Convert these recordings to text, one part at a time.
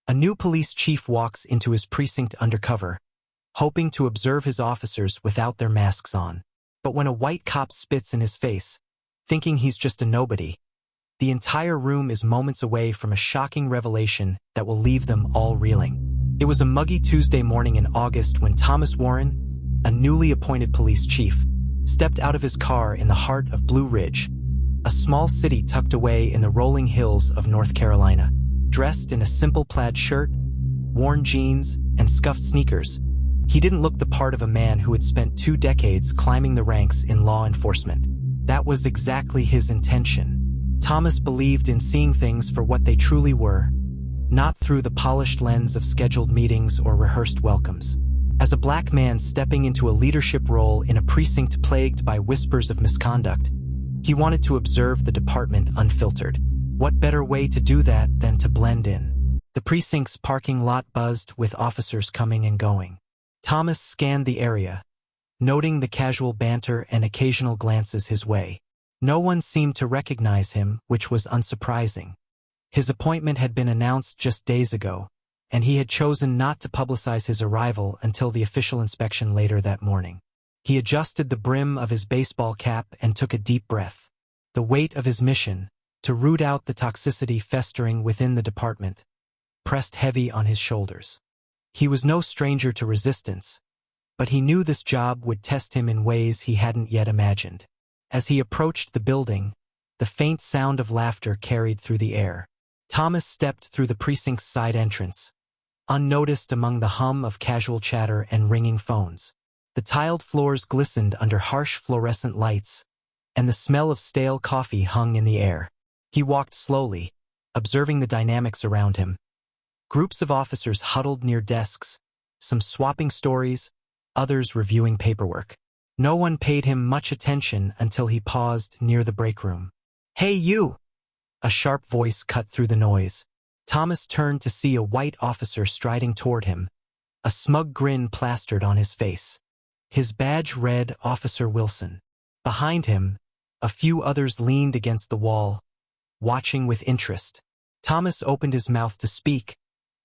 A new police chief walks into his precinct undercover, hoping to observe his officers without their masks on. But when a white cop spits in his face, thinking he's just a nobody, the entire room is moments away from a shocking revelation that will leave them all reeling. It was a muggy Tuesday morning in August when Thomas Warren, a newly appointed police chief, stepped out of his car in the heart of Blue Ridge, a small city tucked away in the rolling hills of North Carolina. Dressed in a simple plaid shirt, worn jeans, and scuffed sneakers, he didn't look the part of a man who had spent 2 decades climbing the ranks in law enforcement. That was exactly his intention. Thomas believed in seeing things for what they truly were, not through the polished lens of scheduled meetings or rehearsed welcomes. As a black man stepping into a leadership role in a precinct plagued by whispers of misconduct, he wanted to observe the department unfiltered. What better way to do that than to blend in? The precinct's parking lot buzzed with officers coming and going. Thomas scanned the area, noting the casual banter and occasional glances his way. No one seemed to recognize him, which was unsurprising. His appointment had been announced just days ago, and he had chosen not to publicize his arrival until the official inspection later that morning. He adjusted the brim of his baseball cap and took a deep breath. The weight of his mission, to root out the toxicity festering within the department, pressed heavy on his shoulders. He was no stranger to resistance, but he knew this job would test him in ways he hadn't yet imagined. As he approached the building, the faint sound of laughter carried through the air. Thomas stepped through the precinct's side entrance, unnoticed among the hum of casual chatter and ringing phones. The tiled floors glistened under harsh fluorescent lights, and the smell of stale coffee hung in the air. He walked slowly, observing the dynamics around him. Groups of officers huddled near desks, some swapping stories, others reviewing paperwork. No one paid him much attention until he paused near the break room. "Hey, you!" A sharp voice cut through the noise. Thomas turned to see a white officer striding toward him, a smug grin plastered on his face. His badge read Officer Wilson. Behind him, a few others leaned against the wall, watching with interest. Thomas opened his mouth to speak,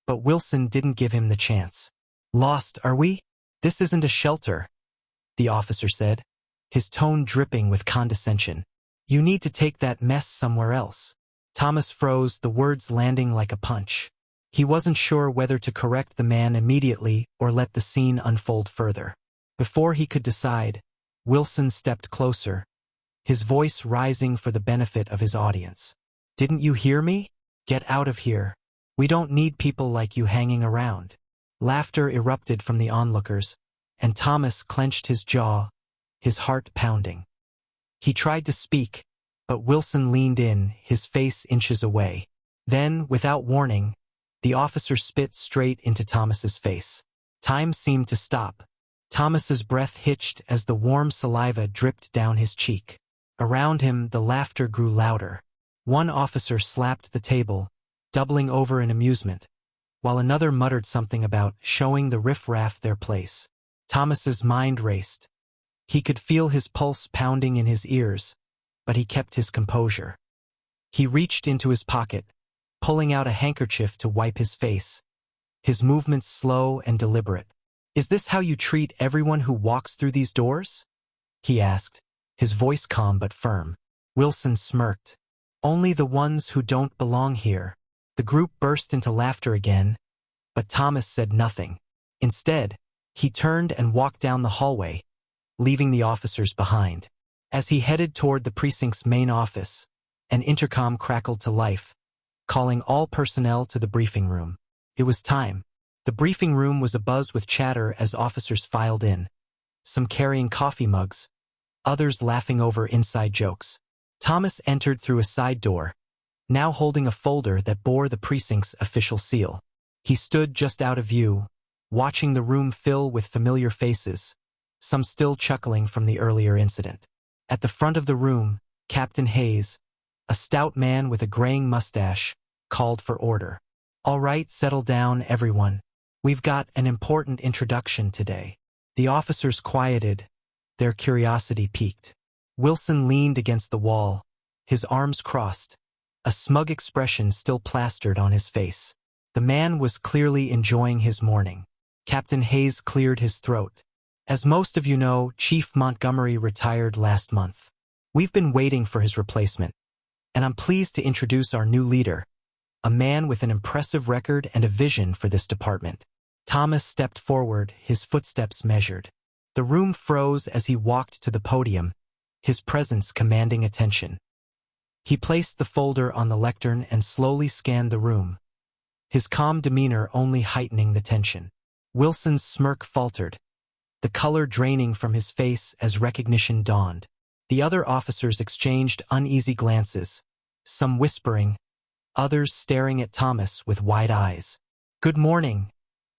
but Wilson didn't give him the chance. "Lost, are we? This isn't a shelter," the officer said, his tone dripping with condescension. "You need to take that mess somewhere else." Thomas froze, the words landing like a punch. He wasn't sure whether to correct the man immediately or let the scene unfold further. Before he could decide, Wilson stepped closer, his voice rising for the benefit of his audience. "Didn't you hear me? Get out of here. We don't need people like you hanging around." Laughter erupted from the onlookers, and Thomas clenched his jaw, his heart pounding. He tried to speak, but Wilson leaned in, his face inches away. Then, without warning, the officer spit straight into Thomas's face. Time seemed to stop. Thomas's breath hitched as the warm saliva dripped down his cheek. Around him, the laughter grew louder. One officer slapped the table, doubling over in amusement, while another muttered something about showing the riffraff their place. Thomas's mind raced. He could feel his pulse pounding in his ears, but he kept his composure. He reached into his pocket, pulling out a handkerchief to wipe his face, his movements slow and deliberate. "Is this how you treat everyone who walks through these doors?" he asked, his voice calm but firm. Wilson smirked. "Only the ones who don't belong here." The group burst into laughter again, but Thomas said nothing. Instead, he turned and walked down the hallway, leaving the officers behind. As he headed toward the precinct's main office, an intercom crackled to life, calling all personnel to the briefing room. It was time. The briefing room was abuzz with chatter as officers filed in, some carrying coffee mugs, others laughing over inside jokes. Thomas entered through a side door, now holding a folder that bore the precinct's official seal. He stood just out of view, watching the room fill with familiar faces, some still chuckling from the earlier incident. At the front of the room, Captain Hayes, a stout man with a graying mustache, called for order. "All right, settle down, everyone. We've got an important introduction today." The officers quieted, their curiosity piqued. Wilson leaned against the wall, his arms crossed, a smug expression still plastered on his face. The man was clearly enjoying his morning. Captain Hayes cleared his throat. As most of you know, Chief Montgomery retired last month. We've been waiting for his replacement, and I'm pleased to introduce our new leader, a man with an impressive record and a vision for this department. Thomas stepped forward, his footsteps measured. The room froze as he walked to the podium, his presence commanding attention. He placed the folder on the lectern and slowly scanned the room, his calm demeanor only heightening the tension. Wilson's smirk faltered, the color draining from his face as recognition dawned. The other officers exchanged uneasy glances, some whispering, others staring at Thomas with wide eyes. "Good morning,"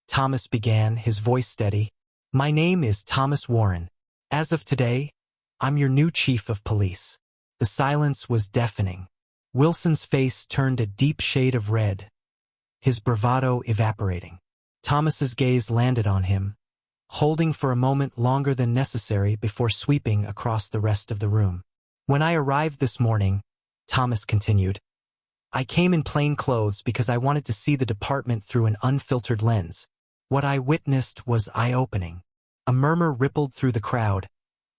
Thomas began, his voice steady. "My name is Thomas Warren. As of today, I'm your new chief of police." The silence was deafening. Wilson's face turned a deep shade of red, his bravado evaporating. Thomas's gaze landed on him, holding for a moment longer than necessary before sweeping across the rest of the room. "When I arrived this morning," Thomas continued, "I came in plain clothes because I wanted to see the department through an unfiltered lens. What I witnessed was eye-opening." A murmur rippled through the crowd,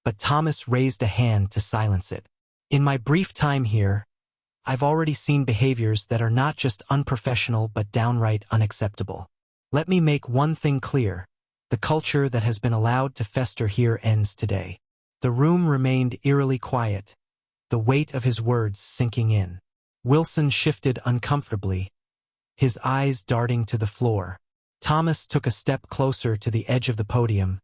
but Thomas raised a hand to silence it. "In my brief time here, I've already seen behaviors that are not just unprofessional but downright unacceptable. Let me make one thing clear. The culture that has been allowed to fester here ends today." The room remained eerily quiet, the weight of his words sinking in. Wilson shifted uncomfortably, his eyes darting to the floor. Thomas took a step closer to the edge of the podium,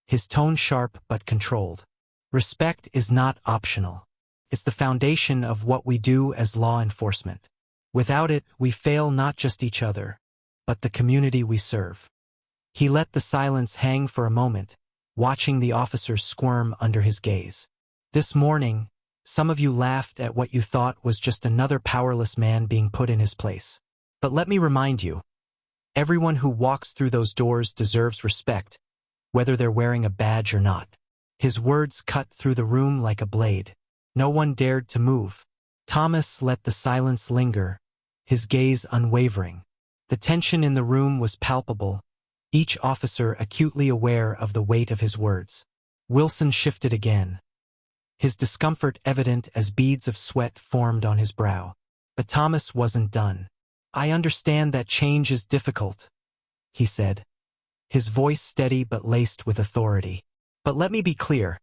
his tone sharp but controlled. "Respect is not optional. It's the foundation of what we do as law enforcement. Without it, we fail not just each other, but the community we serve." He let the silence hang for a moment, watching the officers squirm under his gaze. "This morning, some of you laughed at what you thought was just another powerless man being put in his place. But let me remind you, everyone who walks through those doors deserves respect, whether they're wearing a badge or not." His words cut through the room like a blade. No one dared to move. Thomas let the silence linger, his gaze unwavering. The tension in the room was palpable, each officer acutely aware of the weight of his words. Wilson shifted again, his discomfort evident as beads of sweat formed on his brow. But Thomas wasn't done. "I understand that change is difficult," he said, his voice steady but laced with authority. "But let me be clear.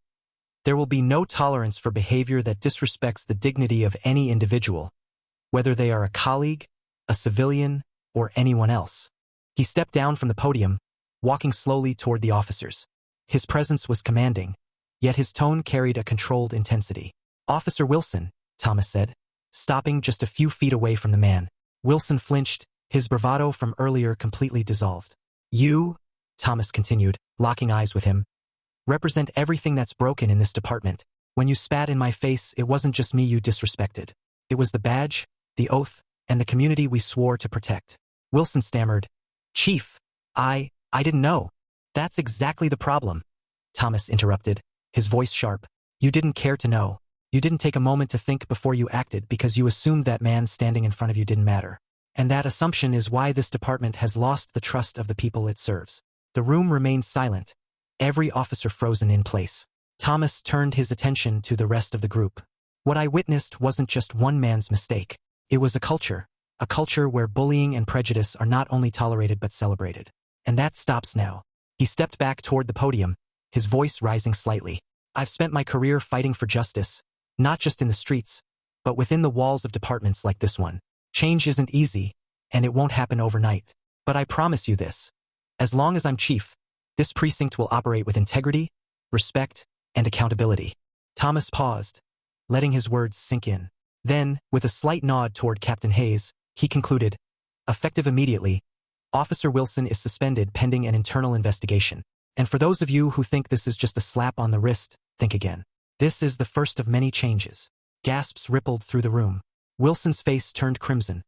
There will be no tolerance for behavior that disrespects the dignity of any individual, whether they are a colleague, a civilian, or anyone else." He stepped down from the podium, walking slowly toward the officers. His presence was commanding, yet his tone carried a controlled intensity. "Officer Wilson," Thomas said, stopping just a few feet away from the man. Wilson flinched, his bravado from earlier completely dissolved. "You," Thomas continued, locking eyes with him, "represent everything that's broken in this department. When you spat in my face, it wasn't just me you disrespected. It was the badge, the oath, and the community we swore to protect." Wilson stammered, "Chief, I didn't know." "That's exactly the problem," Thomas interrupted, his voice sharp. "You didn't care to know. You didn't take a moment to think before you acted because you assumed that man standing in front of you didn't matter. And that assumption is why this department has lost the trust of the people it serves." The room remained silent, every officer frozen in place. Thomas turned his attention to the rest of the group. "What I witnessed wasn't just one man's mistake. It was a culture where bullying and prejudice are not only tolerated but celebrated. And that stops now." He stepped back toward the podium, his voice rising slightly. "I've spent my career fighting for justice, not just in the streets, but within the walls of departments like this one. Change isn't easy, and it won't happen overnight. But I promise you this. As long as I'm chief, this precinct will operate with integrity, respect, and accountability." Thomas paused, letting his words sink in. Then, with a slight nod toward Captain Hayes, he concluded, "Effective immediately, Officer Wilson is suspended pending an internal investigation. And for those of you who think this is just a slap on the wrist, think again. This is the first of many changes." Gasps rippled through the room. Wilson's face turned crimson,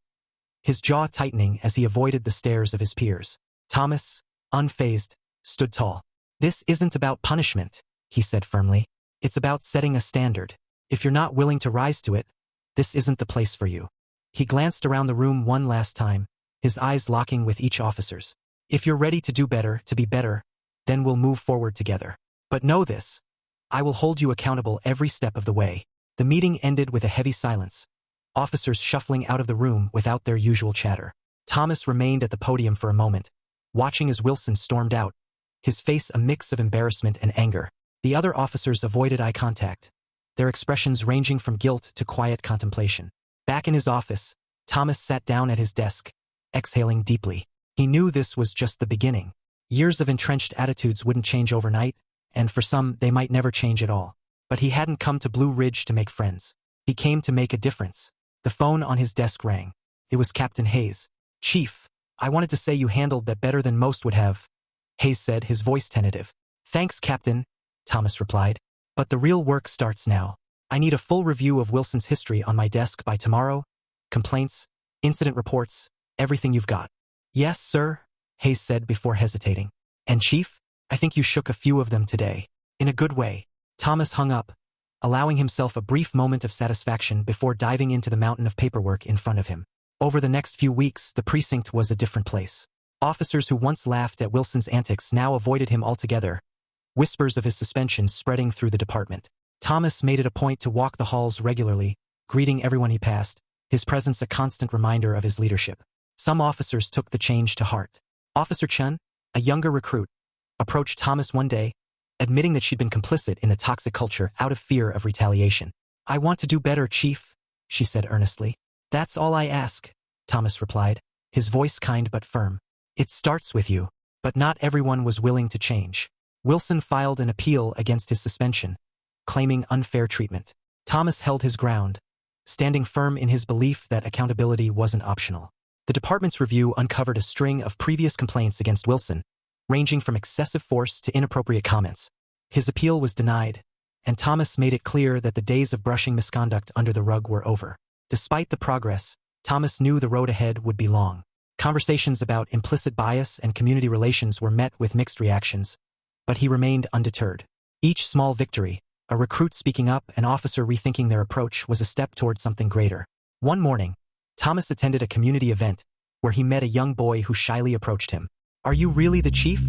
his jaw tightening as he avoided the stares of his peers. Thomas, unfazed, stood tall. "This isn't about punishment," he said firmly. "It's about setting a standard. If you're not willing to rise to it, this isn't the place for you." He glanced around the room one last time, his eyes locking with each officer's. If you're ready to do better, to be better, then we'll move forward together. But know this. I will hold you accountable every step of the way. The meeting ended with a heavy silence, officers shuffling out of the room without their usual chatter. Thomas remained at the podium for a moment, watching as Wilson stormed out, his face a mix of embarrassment and anger. The other officers avoided eye contact, their expressions ranging from guilt to quiet contemplation. Back in his office, Thomas sat down at his desk, exhaling deeply. He knew this was just the beginning. Years of entrenched attitudes wouldn't change overnight, and for some, they might never change at all. But he hadn't come to Blue Ridge to make friends. He came to make a difference. The phone on his desk rang. It was Captain Hayes. "Chief, I wanted to say you handled that better than most would have," Hayes said, his voice tentative. "Thanks, Captain," Thomas replied. "But the real work starts now. I need a full review of Wilson's history on my desk by tomorrow. Complaints, incident reports, everything you've got." "Yes, sir," Hayes said before hesitating. "And Chief, I think you shook a few of them today. In a good way." Thomas hung up, allowing himself a brief moment of satisfaction before diving into the mountain of paperwork in front of him. Over the next few weeks, the precinct was a different place. Officers who once laughed at Wilson's antics now avoided him altogether, whispers of his suspension spreading through the department. Thomas made it a point to walk the halls regularly, greeting everyone he passed, his presence a constant reminder of his leadership. Some officers took the change to heart. Officer Chun, a younger recruit, approached Thomas one day, admitting that she'd been complicit in the toxic culture out of fear of retaliation. "I want to do better, Chief," she said earnestly. "That's all I ask," Thomas replied, his voice kind but firm. "It starts with you." But not everyone was willing to change. Wilson filed an appeal against his suspension, claiming unfair treatment. Thomas held his ground, standing firm in his belief that accountability wasn't optional. The department's review uncovered a string of previous complaints against Wilson, ranging from excessive force to inappropriate comments. His appeal was denied, and Thomas made it clear that the days of brushing misconduct under the rug were over. Despite the progress, Thomas knew the road ahead would be long. Conversations about implicit bias and community relations were met with mixed reactions, but he remained undeterred. Each small victory, a recruit speaking up, an officer rethinking their approach, was a step towards something greater. One morning, Thomas attended a community event where he met a young boy who shyly approached him. "Are you really the chief?"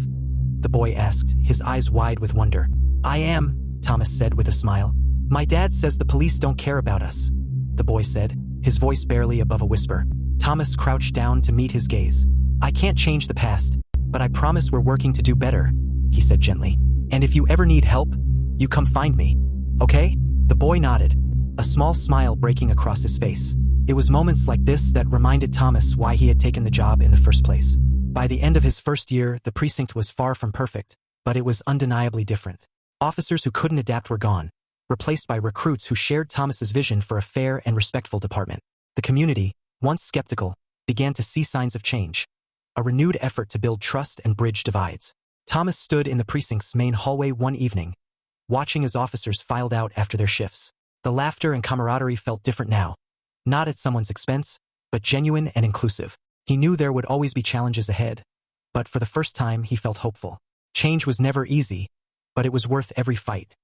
the boy asked, his eyes wide with wonder. "I am," Thomas said with a smile. "My dad says the police don't care about us," the boy said, his voice barely above a whisper. Thomas crouched down to meet his gaze. "I can't change the past, but I promise we're working to do better," he said gently. "And if you ever need help, you come find me. Okay?" The boy nodded, a small smile breaking across his face. It was moments like this that reminded Thomas why he had taken the job in the first place. By the end of his first year, the precinct was far from perfect, but it was undeniably different. Officers who couldn't adapt were gone, replaced by recruits who shared Thomas's vision for a fair and respectful department. The community, once skeptical, began to see signs of change, a renewed effort to build trust and bridge divides. Thomas stood in the precinct's main hallway one evening, watching as officers filed out after their shifts. The laughter and camaraderie felt different now. Not at someone's expense, but genuine and inclusive. He knew there would always be challenges ahead, but for the first time he felt hopeful. Change was never easy, but it was worth every fight.